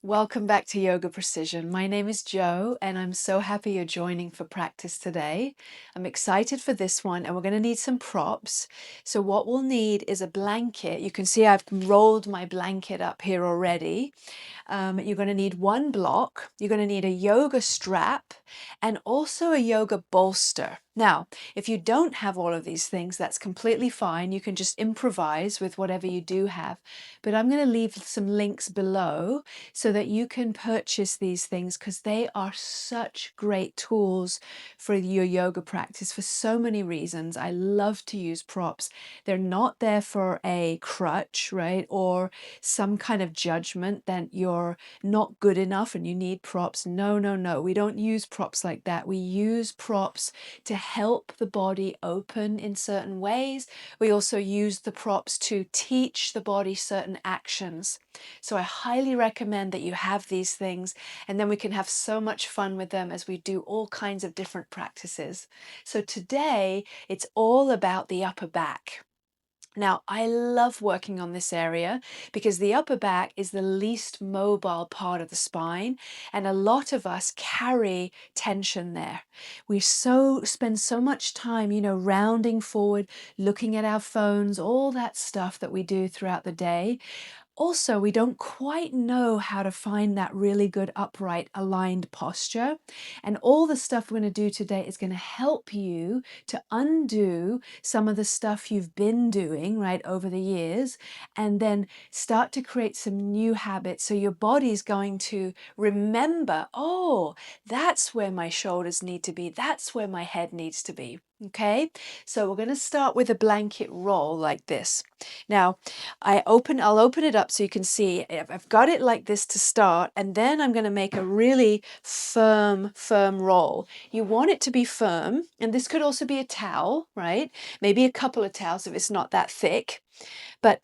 Welcome back to Yoga Precision. My name is Jo, and I'm so happy you're joining for practice today. I'm excited for this one, and we're going to need some props. So what we'll need is a blanket. You can see I've rolled my blanket up here already. You're going to need one block. You're going to need a yoga strap and also a yoga bolster. Now, if you don't have all of these things, that's completely fine. You can just improvise with whatever you do have. But I'm going to leave some links below so that you can purchase these things because they are such great tools for your yoga practice for so many reasons. I love to use props. They're not there for a crutch, right? Or some kind of judgment that you're not good enough and you need props. No, no, no. We don't use props like that. We use props to help the body open in certain ways. We also use the props to teach the body certain actions. So I highly recommend that you have these things, and then we can have so much fun with them as we do all kinds of different practices. So today it's all about the upper back. Now, I love working on this area because the upper back is the least mobile part of the spine, and a lot of us carry tension there. We spend so much time, rounding forward, looking at our phones, all that stuff that we do throughout the day. Also, we don't quite know how to find that really good upright aligned posture. And all the stuff we're going to do today is going to help you to undo some of the stuff you've been doing, right, over the years, and then start to create some new habits. So your body's going to remember, oh, that's where my shoulders need to be. That's where my head needs to be. Okay, so we're going to start with a blanket roll like this. Now, I'll open it up so you can see. I've got it like this to start, and then I'm going to make a really firm roll. You want it to be firm, and this could also be a towel, right? Maybe a couple of towels if it's not that thick, but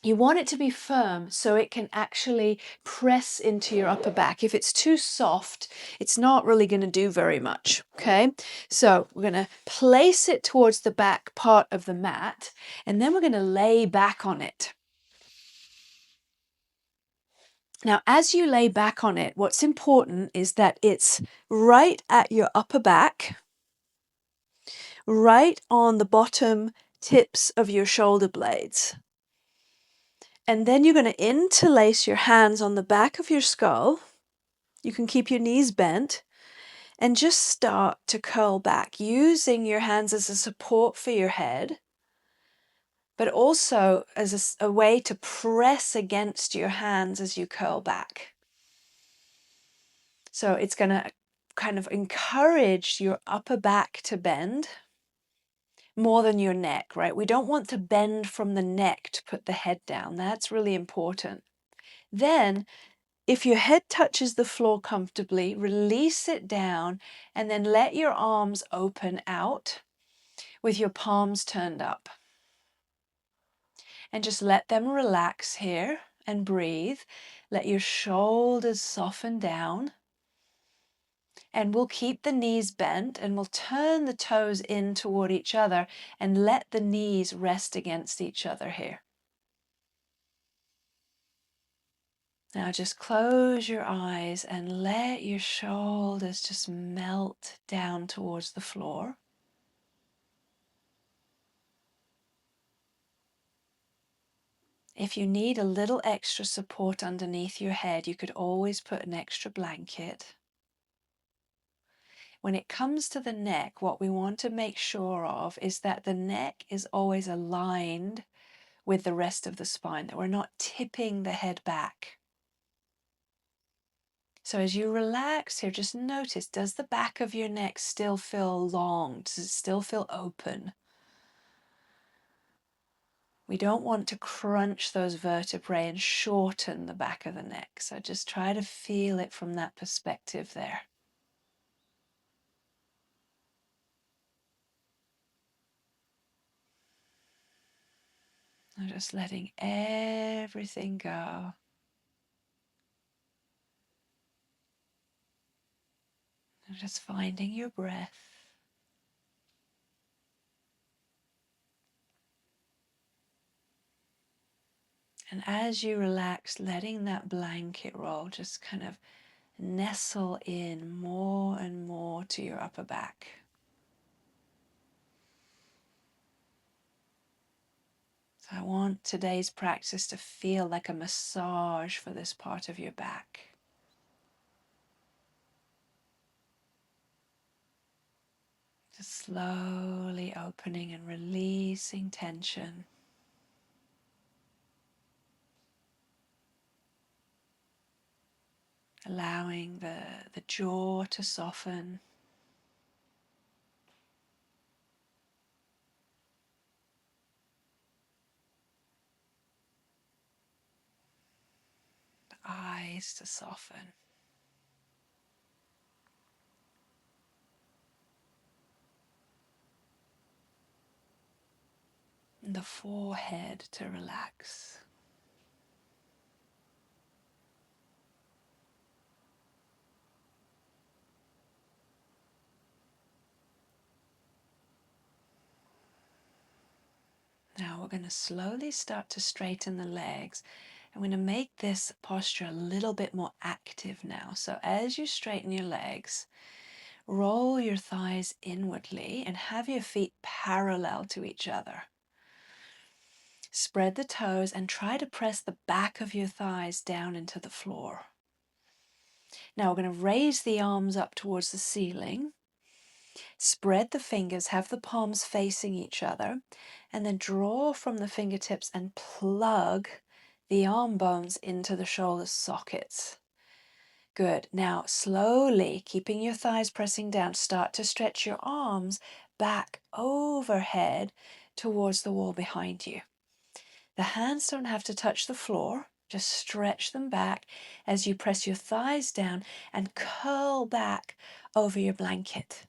you want it to be firm so it can actually press into your upper back. If it's too soft, it's not really going to do very much, okay? So we're going to place it towards the back part of the mat, and then we're going to lay back on it. Now, as you lay back on it, what's important is that it's right at your upper back, right on the bottom tips of your shoulder blades. And then you're going to interlace your hands on the back of your skull. You can keep your knees bent and just start to curl back, using your hands as a support for your head, but also as a way to press against your hands as you curl back. So it's going to kind of encourage your upper back to bend more than your neck, right? We don't want to bend from the neck to put the head down. That's really important. Then, if your head touches the floor comfortably, release it down and then let your arms open out with your palms turned up. And just let them relax here and breathe. Let your shoulders soften down. And we'll keep the knees bent and we'll turn the toes in toward each other and let the knees rest against each other here. Now just close your eyes and let your shoulders just melt down towards the floor. If you need a little extra support underneath your head, you could always put an extra blanket. When it comes to the neck, what we want to make sure of is that the neck is always aligned with the rest of the spine, that we're not tipping the head back. So as you relax here, just notice, does the back of your neck still feel long? Does it still feel open? We don't want to crunch those vertebrae and shorten the back of the neck. So just try to feel it from that perspective there. And just letting everything go. And just finding your breath. And as you relax, letting that blanket roll just kind of nestle in more and more to your upper back. So I want today's practice to feel like a massage for this part of your back. Just slowly opening and releasing tension. Allowing the jaw to soften. The eyes to soften. And the forehead to relax. Now we're going to slowly start to straighten the legs. I'm going to make this posture a little bit more active now. So as you straighten your legs, roll your thighs inwardly and have your feet parallel to each other. Spread the toes and try to press the back of your thighs down into the floor. Now we're going to raise the arms up towards the ceiling. Spread the fingers, have the palms facing each other, and then draw from the fingertips and plug the arm bones into the shoulder sockets. Good. Now, slowly, keeping your thighs pressing down, start to stretch your arms back overhead towards the wall behind you. The hands don't have to touch the floor. Just stretch them back as you press your thighs down and curl back over your blanket.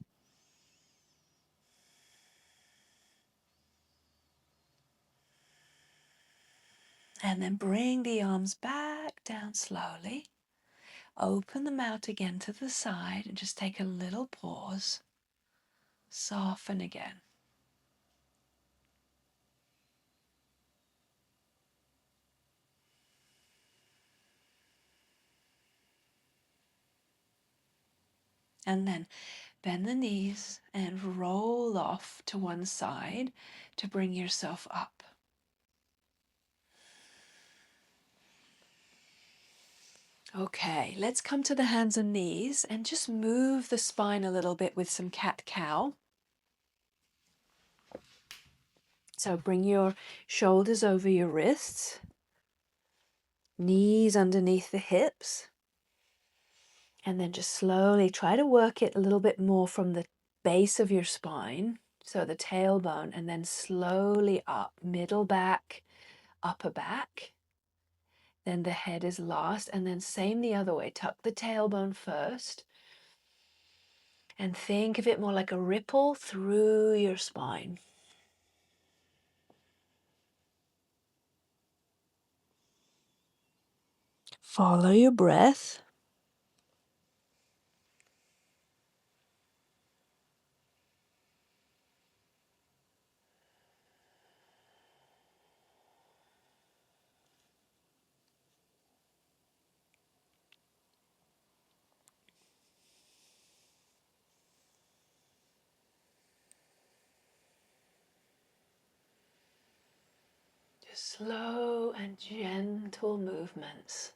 And then bring the arms back down slowly. Open them out again to the side and just take a little pause. Soften again. And then bend the knees and roll off to one side to bring yourself up. Okay, let's come to the hands and knees and just move the spine a little bit with some cat-cow. So bring your shoulders over your wrists, knees underneath the hips, and then just slowly try to work it a little bit more from the base of your spine, so the tailbone, and then slowly up, middle back, upper back. Then the head is last, and then same the other way. Tuck the tailbone first, and think of it more like a ripple through your spine. Follow your breath. Just slow and gentle movements.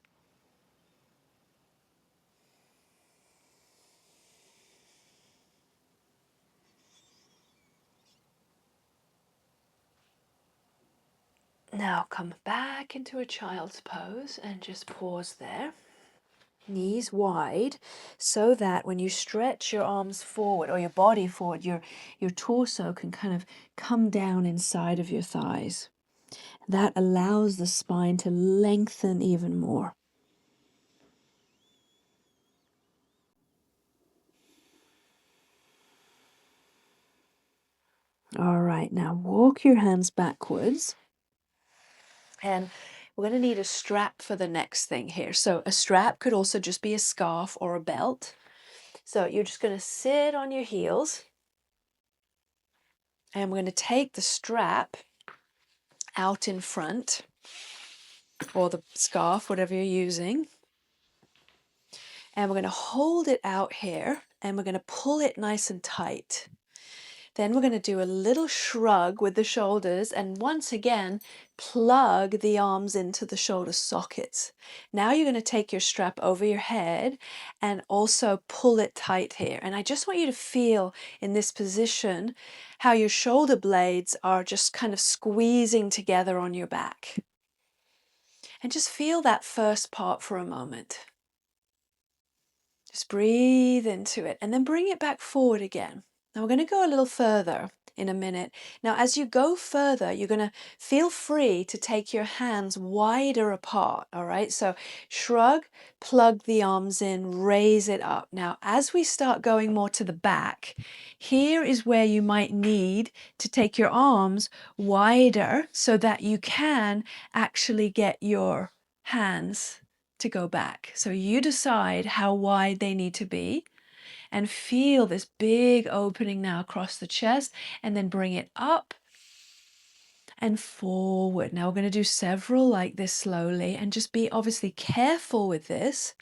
Now come back into a child's pose and just pause there. Knees wide, so that when you stretch your arms forward or your body forward, your torso can kind of come down inside of your thighs. That allows the spine to lengthen even more. All right, now walk your hands backwards. And we're going to need a strap for the next thing here. So a strap could also just be a scarf or a belt. So you're just going to sit on your heels. And we're going to take the strap out in front. or the scarf, whatever you're using. And we're going to hold it out here and we're going to pull it nice and tight. Then we're going to do a little shrug with the shoulders and once again, plug the arms into the shoulder sockets. Now you're going to take your strap over your head and also pull it tight here. And I just want you to feel in this position how your shoulder blades are just kind of squeezing together on your back. And just feel that first part for a moment. Just breathe into it and then bring it back forward again. Now we're going to go a little further in a minute. Now as you go further, you're going to feel free to take your hands wider apart, all right? So shrug, plug the arms in, raise it up. Now as we start going more to the back, here is where you might need to take your arms wider so that you can actually get your hands to go back. So you decide how wide they need to be and feel this big opening now across the chest and then bring it up and forward. Now we're going to do several like this slowly and just be obviously careful with this.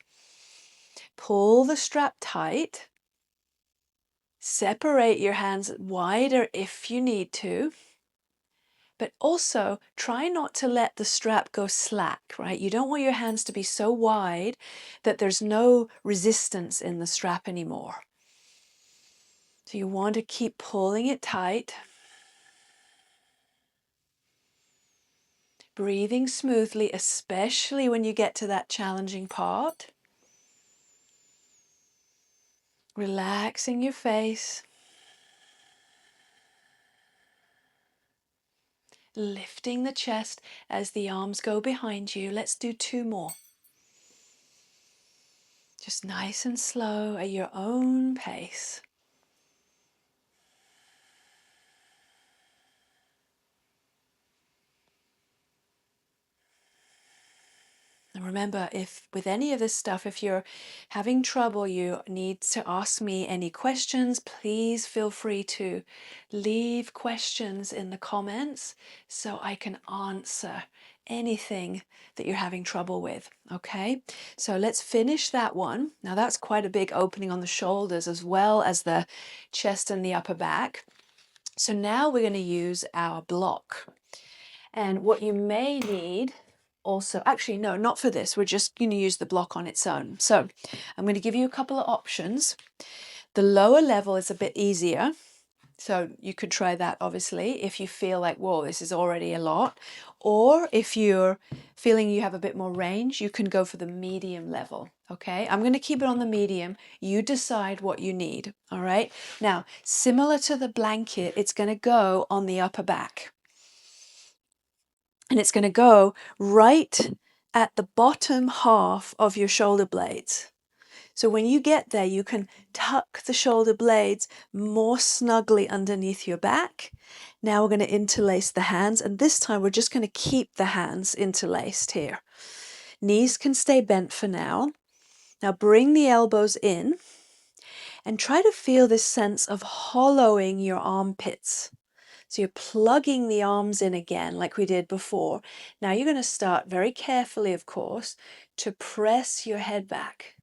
Pull the strap tight. Separate your hands wider if you need to. But also try not to let the strap go slack, right? You don't want your hands to be so wide that there's no resistance in the strap anymore. So you want to keep pulling it tight. Breathing smoothly, especially when you get to that challenging part. Relaxing your face. Lifting the chest as the arms go behind you. Let's do 2 more. Just nice and slow at your own pace. And remember, if with any of this stuff, if you're having trouble, you need to ask me any questions, please feel free to leave questions in the comments so I can answer anything that you're having trouble with. Okay, so let's finish that one. Now that's quite a big opening on the shoulders as well as the chest and the upper back. So now we're going to use our block. And what you may need also, actually, no, not for this. We're just going to use the block on its own. So I'm going to give you a couple of options. The lower level is a bit easier. So you could try that, obviously, if you feel like, whoa, this is already a lot. Or if you're feeling you have a bit more range, you can go for the medium level. Okay, I'm going to keep it on the medium. You decide what you need. All right. Now, similar to the blanket, it's going to go on the upper back. And it's going to go right at the bottom half of your shoulder blades. So when you get there, you can tuck the shoulder blades more snugly underneath your back. Now we're going to interlace the hands, and this time we're just going to keep the hands interlaced here. Knees can stay bent for now. Now bring the elbows in and try to feel this sense of hollowing your armpits. So you're plugging the arms in again like we did before. Now you're going to start very carefully, of course, to press your head back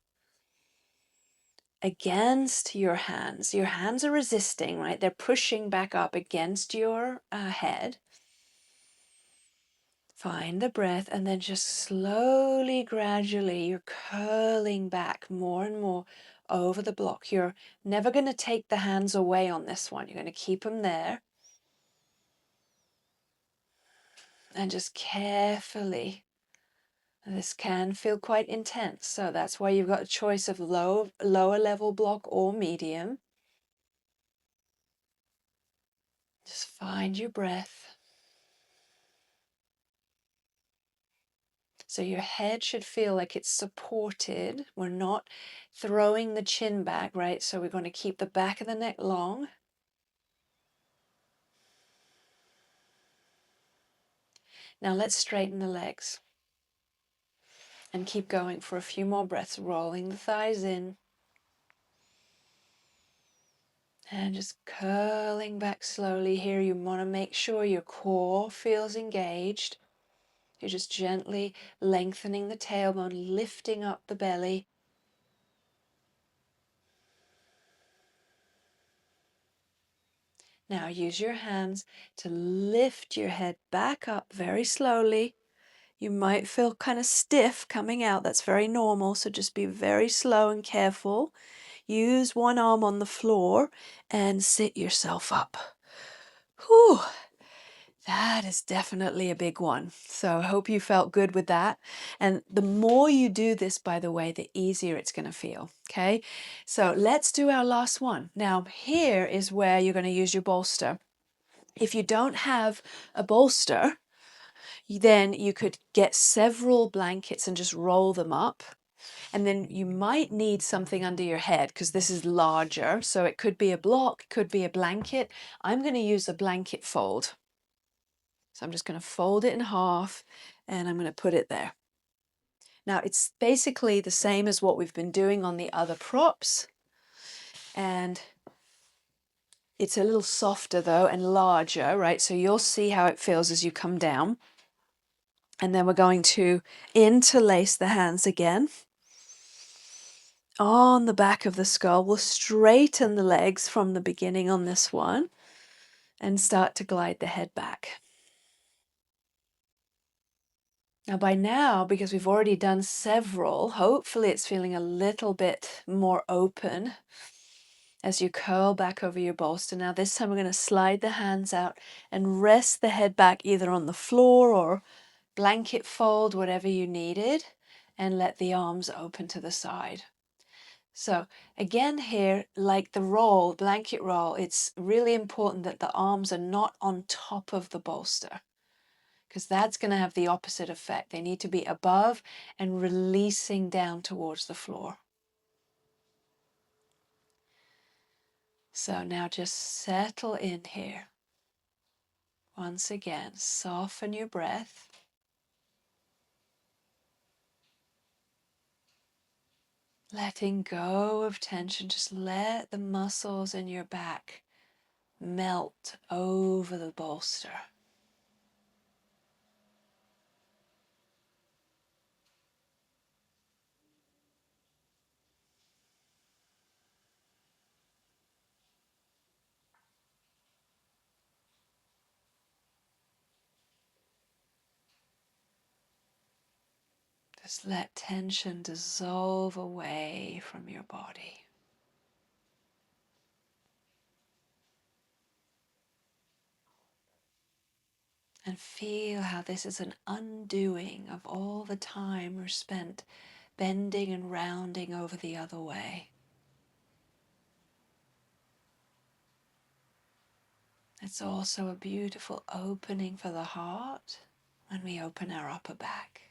against your hands. Your hands are resisting, right? They're pushing back up against your head. Find the breath and then just slowly, gradually, you're curling back more and more over the block. You're never going to take the hands away on this one. You're going to keep them there. And just carefully, this can feel quite intense, so that's why you've got a choice of lower level block or medium. Just find your breath. So your head should feel like it's supported. We're not throwing the chin back, right? So we're going to keep the back of the neck long. Now let's straighten the legs. And keep going for a few more breaths, rolling the thighs in. And just curling back slowly here. You want to make sure your core feels engaged. You're just gently lengthening the tailbone, lifting up the belly. Now use your hands to lift your head back up very slowly. You might feel kind of stiff coming out. That's very normal. So just be very slow and careful. Use one arm on the floor and sit yourself up. Whew. That is definitely a big one. So I hope you felt good with that. And the more you do this, by the way, the easier it's going to feel. Okay. So let's do our last one. Now, here is where you're going to use your bolster. If you don't have a bolster, then you could get several blankets and just roll them up. And then you might need something under your head because this is larger. So it could be a block, it could be a blanket. I'm going to use a blanket fold. So I'm just going to fold it in half and I'm going to put it there. Now it's basically the same as what we've been doing on the other props. And it's a little softer though and larger, right? So you'll see how it feels as you come down. And then we're going to interlace the hands again on the back of the skull. We'll straighten the legs from the beginning on this one and start to glide the head back. Now by now, because we've already done several, hopefully it's feeling a little bit more open as you curl back over your bolster. Now this time we're going to slide the hands out and rest the head back either on the floor or blanket fold, whatever you needed, and let the arms open to the side. So again here, like the roll, blanket roll, it's really important that the arms are not on top of the bolster because that's going to have the opposite effect. They need to be above and releasing down towards the floor. So now just settle in here. Once again, soften your breath. Letting go of tension, just let the muscles in your back melt over the bolster. Just let tension dissolve away from your body. And feel how this is an undoing of all the time we're spent bending and rounding over the other way. It's also a beautiful opening for the heart when we open our upper back.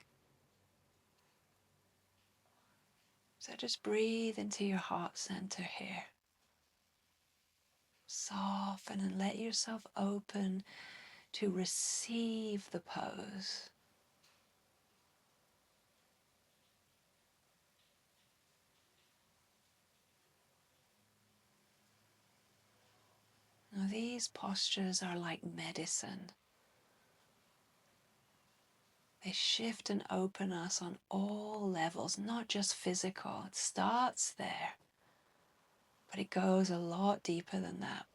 So just breathe into your heart center here. Soften and let yourself open to receive the pose. Now these postures are like medicine. They shift and open us on all levels, not just physical. It starts there, but it goes a lot deeper than that.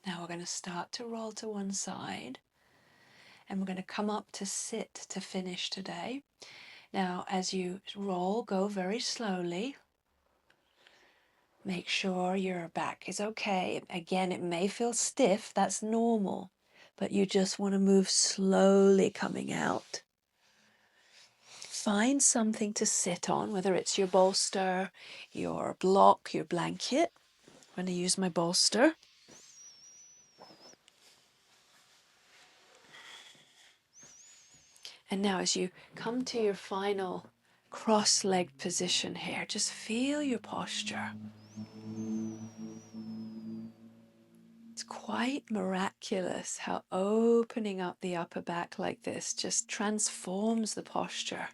Now we're going to start to roll to one side and we're going to come up to sit to finish today. Now as you roll, go very slowly. Make sure your back is okay. Again, it may feel stiff, that's normal, but you just want to move slowly coming out. Find something to sit on, whether it's your bolster, your block, your blanket. I'm going to use my bolster. And now as you come to your final cross-legged position here, just feel your posture. It's quite miraculous how opening up the upper back like this just transforms the posture.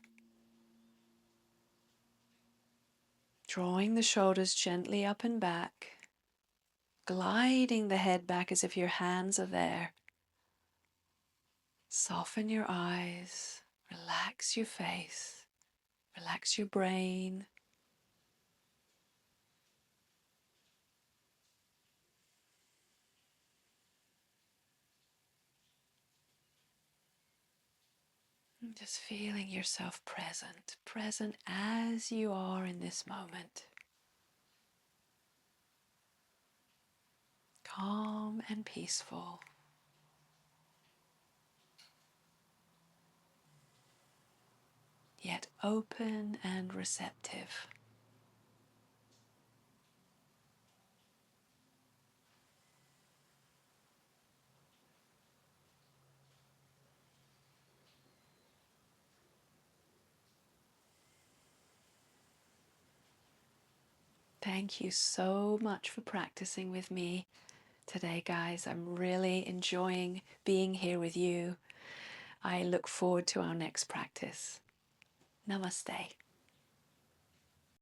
Drawing the shoulders gently up and back, gliding the head back as if your hands are there. Soften your eyes, relax your face, relax your brain. Just feeling yourself present, present as you are in this moment. Calm and peaceful. Yet open and receptive. Thank you so much for practicing with me today, guys. I'm really enjoying being here with you. I look forward to our next practice. Namaste.